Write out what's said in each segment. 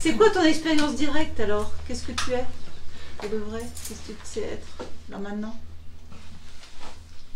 C'est quoi ton expérience directe alors? Qu'est-ce que tu es pour de vrai? Qu'est-ce que tu sais être là maintenant?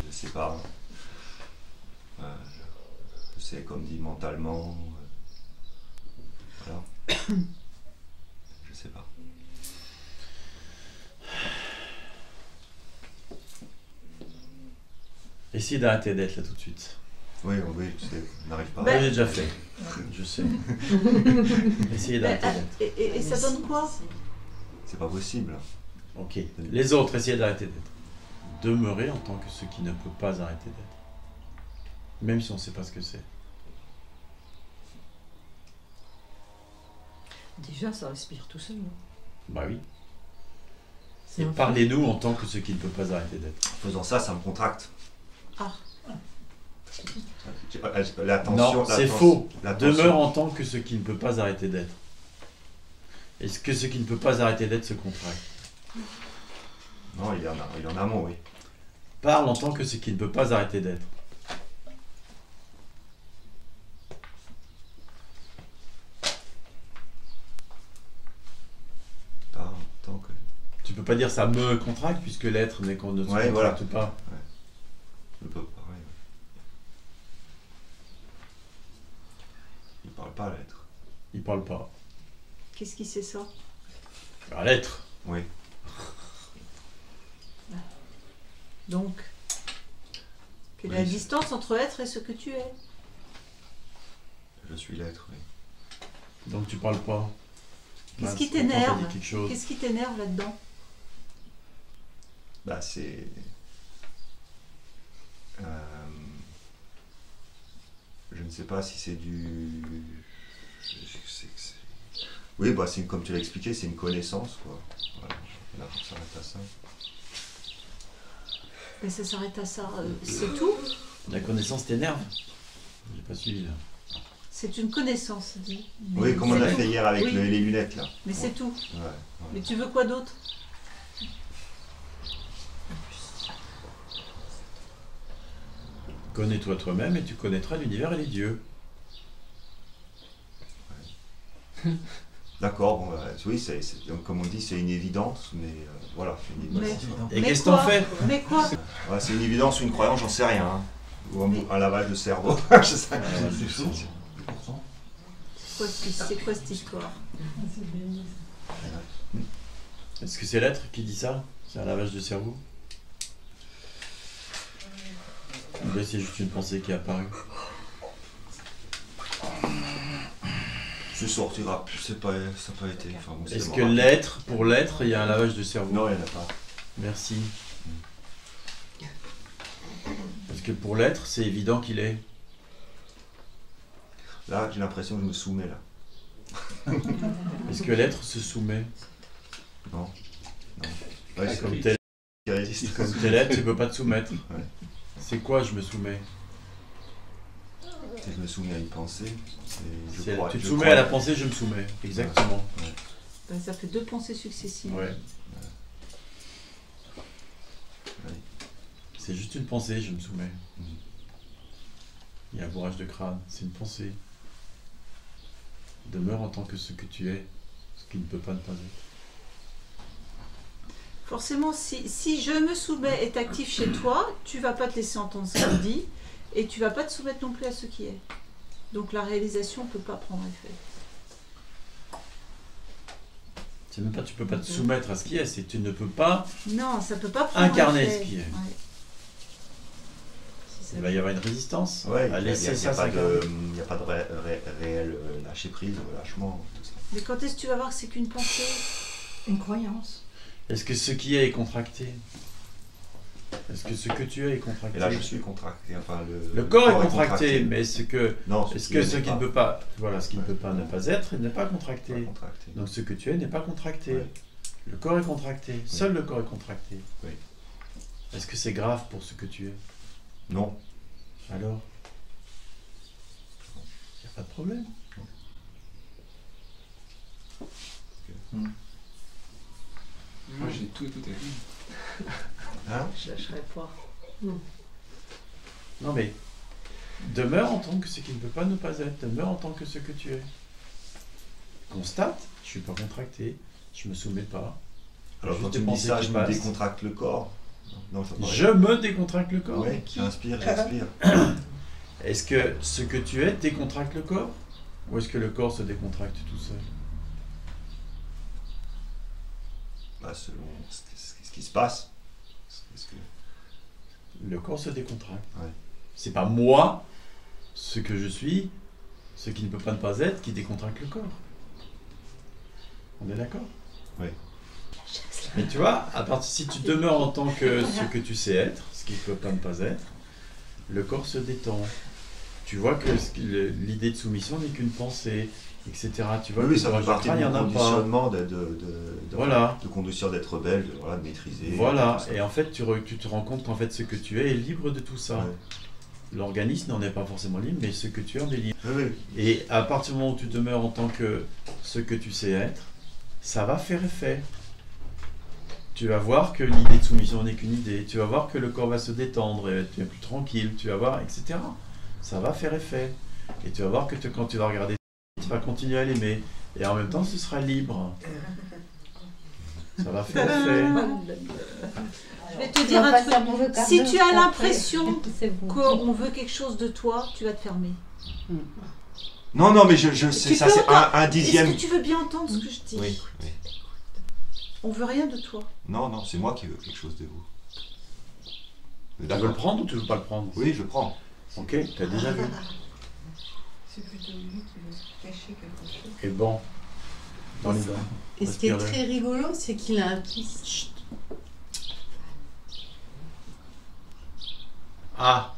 Je sais pas. Je sais, comme dit, mentalement. Voilà. Je sais pas. Essayez d'arrêter d'être là tout de suite. Oui, oui, je sais, on n'arrive pas. J'ai déjà fait. Je sais. Essayez d'arrêter d'être. Et ça donne quoi? C'est pas possible. Ok. Les autres, essayez d'arrêter d'être. Demeurez en tant que ce qui ne peut pas arrêter d'être. Même si on ne sait pas ce que c'est. Déjà, ça respire tout seul. Bah oui. Et parlez-nous en tant que ce qui ne peut pas arrêter d'être. En faisant ça, ça me contracte. Ah. Non, c'est faux. Demeure en tant que ce qui ne peut pas arrêter d'être. Est-ce que ce qui ne peut pas arrêter d'être se contracte? Non, il est en amont, oui. Parle en tant que ce qui ne peut pas arrêter d'être. Parle en tant que... Tu peux pas dire ça me contracte puisque l'être n'est qu'on ne se contracte voilà. pas. Ouais. Je peux pas, ouais. Il parle pas, l'être. Il parle pas. Qu'est-ce qui c'est ça? À l'être. Oui. Donc, quelle est la distance entre être et ce que tu es? Je suis l'être, oui. Donc tu parles pas. Qu'est-ce qui t'énerve? Qu'est-ce qui t'énerve là-dedans? Bah c'est... je ne sais pas si c'est du... Oui, bah c'est comme tu l'as expliqué, c'est une connaissance, quoi. Voilà, là, ça s'arrête à ça. Mais ça s'arrête à ça, c'est tout? La connaissance t'énerve? J'ai pas suivi là. C'est une connaissance, dit. Oui, comme on a fait hier avec les lunettes, là. Mais c'est tout. Ouais. Mais tu veux quoi d'autre? Connais-toi toi-même et tu connaîtras l'univers et les dieux. Ouais. D'accord, bon, oui, comme on dit, c'est une évidence, mais voilà. Une évidence. Et qu'est-ce que t'en fais? Mais quoi? Ouais, c'est une évidence ou une croyance, j'en sais rien. Hein. Ou un lavage de cerveau. Je sais. C'est quoi cette histoire? Est-ce que c'est l'être qui dit ça? C'est un lavage de cerveau? Ou bien c'est juste une pensée qui est apparue? Je sortira, ça n'a pas été. Enfin, bon, est-ce que l'être, pour l'être, il y a un lavage de cerveau? Non, il n'y en a pas. Merci. Parce que pour l'être, c'est évident qu'il est. Là, j'ai l'impression que je me soumets, là. Est-ce que l'être se soumet? Non. Ouais, comme tel être, tu ne peux pas te soumettre. Ouais. C'est quoi je me soumets? Je me soumets à une pensée. Tu te soumets à la pensée, je me soumets. Exactement. Ouais. Ben, ça fait deux pensées successives. Ouais. C'est juste une pensée, je me soumets. Il y a un bourrage de crâne, c'est une pensée. Demeure en tant que ce que tu es, ce qui ne peut pas ne pas être. Forcément, si je me soumets est actif chez toi, tu vas pas te laisser entendre ce qu'il dit et tu vas pas te soumettre non plus à ce qui est. Donc la réalisation ne peut pas prendre effet. C'est même pas tu peux pas te soumettre à ce qui est, c'est tu ne peux pas peut pas prendre incarner effet. ce qui est. Ouais. Il va y avoir une résistance à laisser ça. Il n'y a pas de réel lâcher prise, lâchement. Tout ça. Mais quand est-ce que tu vas voir que c'est qu'une pensée? Une croyance. Est-ce que ce qui est contracté? Est-ce que ce que tu es contracté? Et là, je suis contracté. Enfin, le corps est contracté, mais ce qui ne peut pas, ne peut pas ne pas être, il n'est pas contracté. Donc ce que tu es n'est pas contracté. Ouais. Le corps est contracté. Ouais. Seul le corps est contracté. Oui. Est-ce que c'est grave pour ce que tu es? Non. Alors? Il n'y a pas de problème. Moi j'ai tout écouté. Hein? Je lâcherai pas. Non mais, demeure en tant que ce qui ne peut pas ne pas être. Demeure en tant que ce que tu es. constate, je suis pas contracté, je me soumets pas. Alors quand tu me dis ça, je me décontracte le corps. Non, je me décontracte le corps. Oui, j'inspire, j'expire. Est-ce que ce que tu es décontracte le corps? Ou est-ce que le corps se décontracte tout seul? Bah, selon ce qui se passe. Le corps se décontracte. Ouais. C'est pas moi, ce que je suis, ce qui ne peut pas ne pas être, qui décontracte le corps. On est d'accord? Oui. Mais tu vois, à partir si tu demeures en tant que ce que tu sais être, ce qui ne peut pas ne pas être, le corps se détend. Tu vois que l'idée de soumission n'est qu'une pensée, etc. Tu vois, oui, ça fait partie du conditionnement voilà. de condition d'être rebelle, de maîtriser. Voilà, et en fait, tu te rends compte qu'en fait, ce que tu es est libre de tout ça. Ouais. L'organisme n'en est pas forcément libre, mais ce que tu es en est libre. Oui. Et à partir du moment où tu demeures en tant que ce que tu sais être, ça va faire effet. Tu vas voir que l'idée de soumission n'est qu'une idée. Tu vas voir que le corps va se détendre, et tu es plus tranquille, tu vas voir, etc. Ça va faire effet. Et tu vas voir que quand tu vas regarder, tu vas continuer à l'aimer. Et en même temps, ce sera libre. Ça va faire effet. Je vais te dire un truc. Si tu as l'impression qu'on veut quelque chose de toi, tu vas te fermer. Non, mais je sais, ça c'est un dixième. Est-ce que tu veux bien entendre ce que je dis? Oui. On veut rien de toi. Non, c'est moi qui veux quelque chose de vous. Tu veux le prendre ou tu veux pas le prendre? Oui, je le prends. Ok, tu as déjà vu. C'est plutôt lui qui veut cacher quelque chose. Et bon, dans les dents. Et ce qui est très rigolo, c'est qu'il a un petit... Chut. Ah!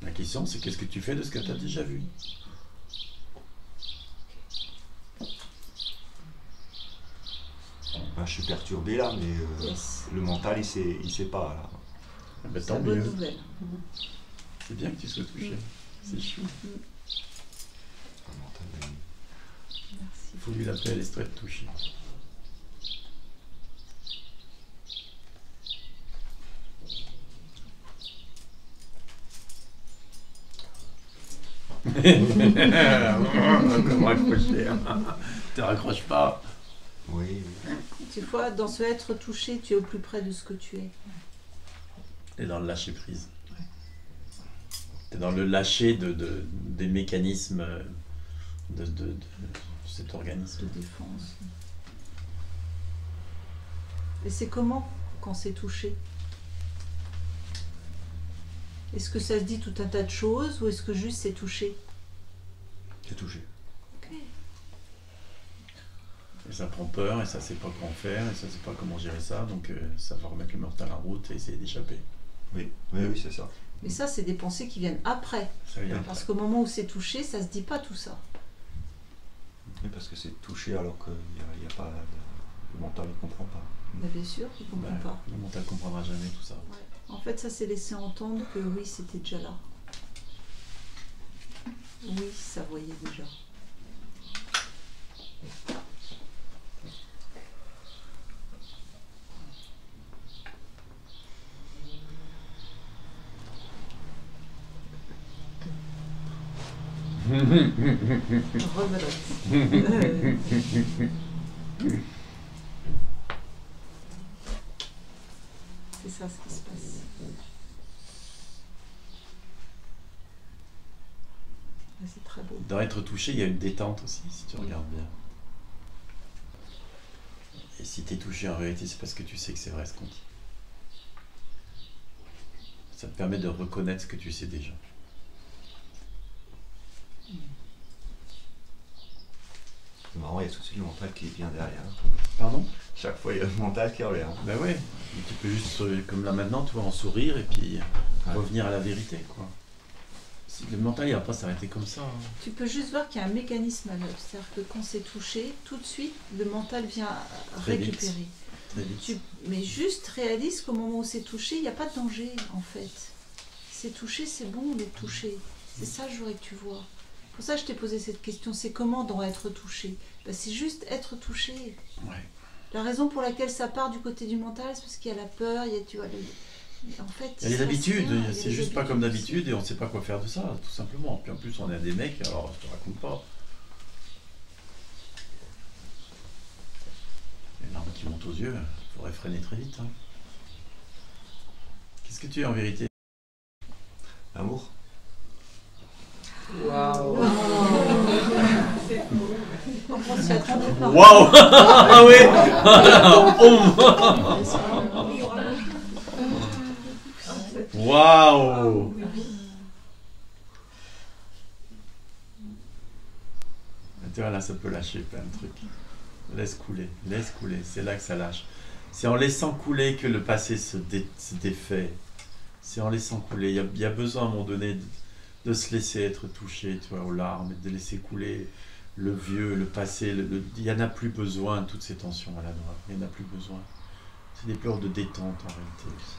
La question, c'est qu'est-ce que tu fais de ce que tu as déjà vu? Je suis perturbé là, mais le mental, il sait pas là. Ben, c'est une bonne nouvelle. C'est bien que tu sois touché. C'est chou. Il faut lui l'appeler, elle est très touchée. Comme raccrocher. Tu raccroches pas. Oui. Tu vois, dans ce être touché, tu es au plus près de ce que tu es. Et dans le lâcher prise. Tu es dans le lâcher des mécanismes de cet organisme. De défense. Et c'est comment quand c'est touché? Est-ce que ça se dit tout un tas de choses ou est-ce que juste c'est touché? C'est touché. Ok. Et ça prend peur et ça sait pas quoi en faire et ça sait pas comment gérer ça, donc ça va remettre le mental en route et essayer d'échapper. Oui, c'est ça. Mais ça, c'est des pensées qui viennent après. Ça vient parce après. qu'au moment où c'est touché, ça se dit pas tout ça. Oui, parce que c'est touché alors qu'il n'y a pas... Le mental ne comprend pas. Mais bien sûr, il ne comprend pas. Le mental ne comprendra jamais tout ça. Ouais. En fait, ça s'est laissé entendre que oui, c'était déjà là. Oui, ça voyait déjà. C'est ça ce qui se passe. C'est très beau. Dans être touché, il y a une détente aussi, si tu regardes bien. Et si tu es touché en réalité, c'est parce que tu sais que c'est vrai ce qu'on dit. Ça te permet de reconnaître ce que tu sais déjà. C'est marrant, il y a tout de suite le mental qui vient derrière. Pardon? Chaque fois, il y a le mental qui revient. Ben ouais, et tu peux juste, comme là maintenant, tu vois, en sourire et puis revenir à la vérité, quoi. Le mental, il va pas s'arrêter comme ça. Hein. Tu peux juste voir qu'il y a un mécanisme à l'œuvre. C'est-à-dire que quand c'est touché, tout de suite, le mental vient récupérer. Très vite. Mais juste réalise qu'au moment où c'est touché, il n'y a pas de danger, en fait. C'est touché, c'est bon d'être touché. C'est ça que je voudrais que tu vois. Pour ça, je t'ai posé cette question. C'est comment dans être touché? Ben, c'est juste être touché. Ouais. La raison pour laquelle ça part du côté du mental, c'est parce qu'il y a la peur, il y a, tu vois, en fait, il y a les habitudes, c'est juste pas comme d'habitude et on sait pas quoi faire de ça, tout simplement. Puis en plus, on est des mecs, alors je te raconte pas. monte aux yeux, il faudrait freiner très vite. Hein. Qu'est-ce que tu es en vérité? L'amour. Waouh. On s'y attendait pas. Waouh. Ah oui. Waouh. Tu vois, là, ça peut lâcher plein de trucs. Laisse couler, c'est là que ça lâche. C'est en laissant couler que le passé se défait. C'est en laissant couler. Il y a besoin à un moment donné de se laisser être touché, tu vois, aux larmes, et de laisser couler le vieux, le passé. Il n'y en a plus besoin de toutes ces tensions à la noix. Il n'y en a plus besoin. C'est des pleurs de détente en réalité aussi.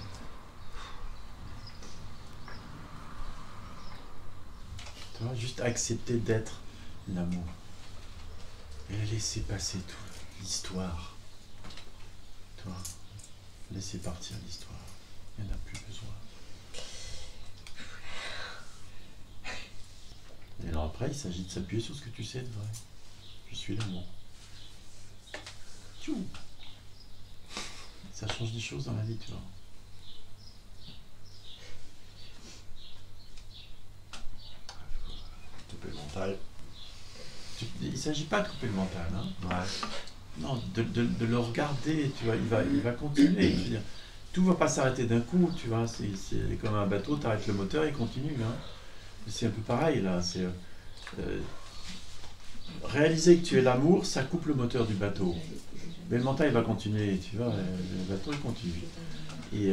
Tu vois, juste accepter d'être l'amour. Et laisser passer toute l'histoire. Tu vois, laisser partir l'histoire. Il n'y en a plus besoin. Et alors après, il s'agit de s'appuyer sur ce que tu sais de vrai. Je suis l'amour. Tchou. Ça change des choses dans la vie, tu vois. Couper le mental. Il ne s'agit pas de couper le mental, hein. Ouais. Non, de le regarder, tu vois, il va continuer. Je veux dire, tout ne va pas s'arrêter d'un coup, tu vois. C'est comme un bateau, tu arrêtes le moteur, il continue. Hein. C'est un peu pareil, là. C'est réaliser que tu es l'amour, ça coupe le moteur du bateau. Mais le mental, il va continuer, tu vois. Le bateau, il continue. Et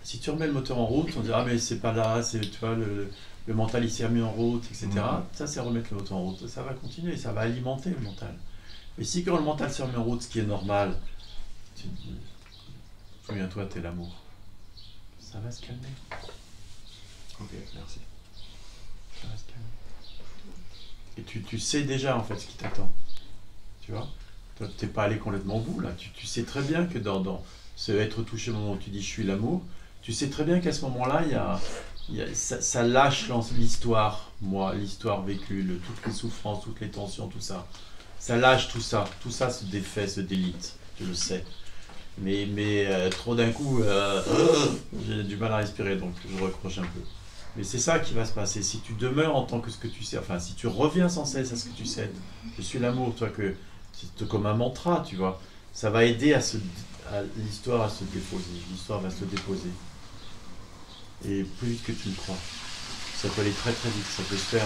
si tu remets le moteur en route, on dit, ah, mais c'est pas là, tu vois, le mental, il s'est remis en route, etc. Ça, c'est remettre le moteur en route. Ça va continuer, ça va alimenter le mental. Et si quand le mental se remet en route, ce qui est normal, tu te dis, souviens-toi, t'es l'amour. Ça va se calmer. Ok, merci. Ça va se calmer. Et tu sais déjà, en fait, ce qui t'attend. Tu vois? Toi, t'es pas allé complètement au bout, là. Tu sais très bien que dans ce être touché au moment où tu dis « je suis l'amour », tu sais très bien qu'à ce moment-là, ça lâche l'histoire, l'histoire vécue, toutes les souffrances, toutes les tensions, tout ça. Ça lâche tout ça se défait, se délite, je le sais. Mais trop d'un coup, j'ai du mal à respirer, donc je recroche un peu. Mais c'est ça qui va se passer. Si tu demeures en tant que ce que tu sais, enfin, si tu reviens sans cesse à ce que tu sais, je suis l'amour, toi, c'est comme un mantra, tu vois, ça va aider à l'histoire à se déposer. L'histoire va se déposer. Et plus vite que tu le crois. Ça peut aller très très vite. Ça peut se faire,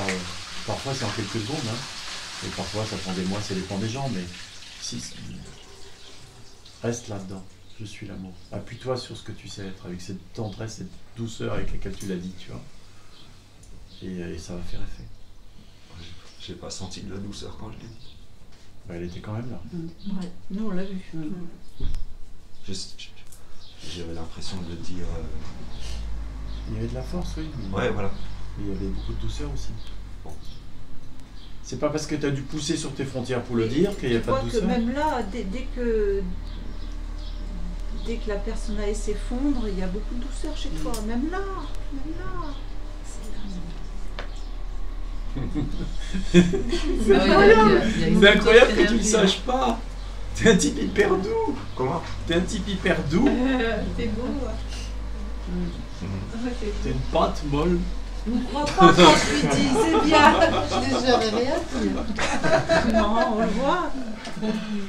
parfois c'est en quelques secondes, hein. Et parfois ça prend des mois, ça dépend des gens, mais reste là-dedans. Je suis l'amour. Appuie-toi sur ce que tu sais être, avec cette tendresse, cette douceur avec laquelle tu l'as dit, tu vois. Et ça va faire effet. J'ai pas senti de la douceur quand je l'ai dit. Bah, elle était quand même là. Ouais, nous on l'a vu. J'avais l'impression de le dire. Il y avait de la force, oui. Ouais, voilà. Mais il y avait beaucoup de douceur aussi. Bon. C'est pas parce que tu as dû pousser sur tes frontières pour le dire qu'il n'y a pas de douceur. Que même là, dès que la personne allait s'effondre, il y a beaucoup de douceur chez toi. Même là. C'est incroyable que tu ne saches pas. T'es un type hyper doux. Comment? T'es un type hyper doux. T'es beau. T'es une pâte molle. Je ne crois pas quand je lui dis, c'est bien. J'aurais rien dit. Non, on le voit.